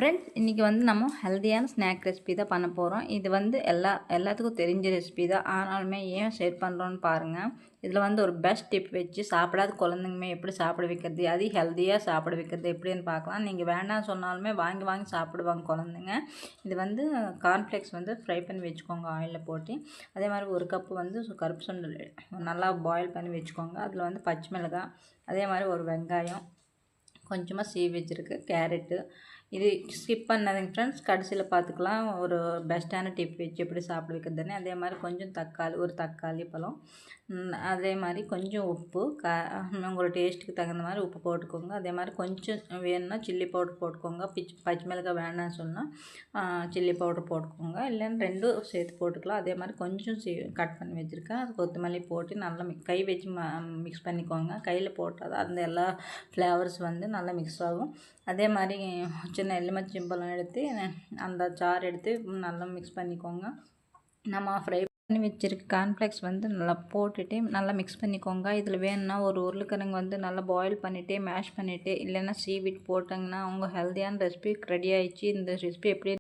Friends, இன்றைக்கி வந்து நம்ம ஹெல்த்தியான ஸ்நாக் ரெசிபி தான் பண்ண போகிறோம். இது வந்து எல்லாத்துக்கும் தெரிஞ்ச ரெசிபி தான். ஆனாலுமே ஏன் ஷேர் பண்ணுறோன்னு பாருங்கள். இதில் வந்து ஒரு பெஸ்ட் டிப் வச்சு சாப்பிடாத குழந்தைங்க எப்படி சாப்பிட வைக்கிறது, அது ஹெல்த்தியாக சாப்பிட வைக்கிறது எப்படின்னு பார்க்கலாம். நீங்கள் வேண்டாம் சொன்னாலுமே வாங்கி வாங்கி சாப்பிடுவாங்க குழந்தைங்க. இது வந்து கார்ன்ஃப்ளேக்ஸ் வந்து ஃப்ரை பண்ணி வச்சுக்கோங்க ஆயிலில் போட்டு. அதே மாதிரி ஒரு கப்பு வந்து கருப்பு சுண்டல் நல்லா பாயில் பண்ணி வச்சுக்கோங்க. அதில் வந்து பச்சை மிளகாய், அதே மாதிரி ஒரு வெங்காயம், கொஞ்சமாக சீவி வச்சுருக்கு கேரட்டு. இது ஸ்கிப் பண்ணாதீங்க ஃப்ரெண்ட்ஸ், கடைசியில் பார்த்துக்கலாம் ஒரு பெஸ்ட்டான டிப் வச்சு எப்படி சாப்பிட வைக்கிறதுன்னு. அதே மாதிரி கொஞ்சம் ஒரு தக்காளி பழம், அதே மாதிரி கொஞ்சம் உப்பு, உங்களோட டேஸ்ட்டுக்கு தகுந்த மாதிரி உப்பு போட்டுக்கோங்க. அதே மாதிரி கொஞ்சம் வேணும்னா சில்லி பவுடர் போட்டுக்கோங்க. பச்சை மிளகாய் வேணாம்னு சொன்னால் சில்லி பவுடர் போட்டுக்கோங்க, இல்லைன்னா ரெண்டும் சேர்த்து போட்டுக்கலாம். அதே மாதிரி கொஞ்சம் கட் பண்ணி வச்சுருக்கேன், அது கொத்தமல்லி போட்டு நல்லா கை வச்சு மிக்ஸ் பண்ணிக்கோங்க. கையில் போட்டால் தான் அந்த எல்லா ஃப்ளேவர்ஸ் வந்து நல்லா மிக்ஸ் ஆகும். அதே மாதிரி சின்ன எலுமிச்சம்பழம் எடுத்து அந்த சாறு எடுத்து நல்லா மிக்ஸ் பண்ணிக்கோங்க. நம்ம ஃப்ரை பண்ணி வச்சுருக்க கார்ன்ஃப்ளேக்ஸ் வந்து நல்லா போட்டுட்டு நல்லா மிக்ஸ் பண்ணிக்கோங்க. இதில் வேணும்னா ஒரு உருளைக்கிழங்கு வந்து நல்லா பாயில் பண்ணிவிட்டு மேஷ் பண்ணிவிட்டு இல்லைன்னா சீவிட்டு போட்டிங்கன்னா உங்கள் ஹெல்த்தியான ரெசிபி ரெடி ஆகிடுச்சு. இந்த ரெசிபி எப்படி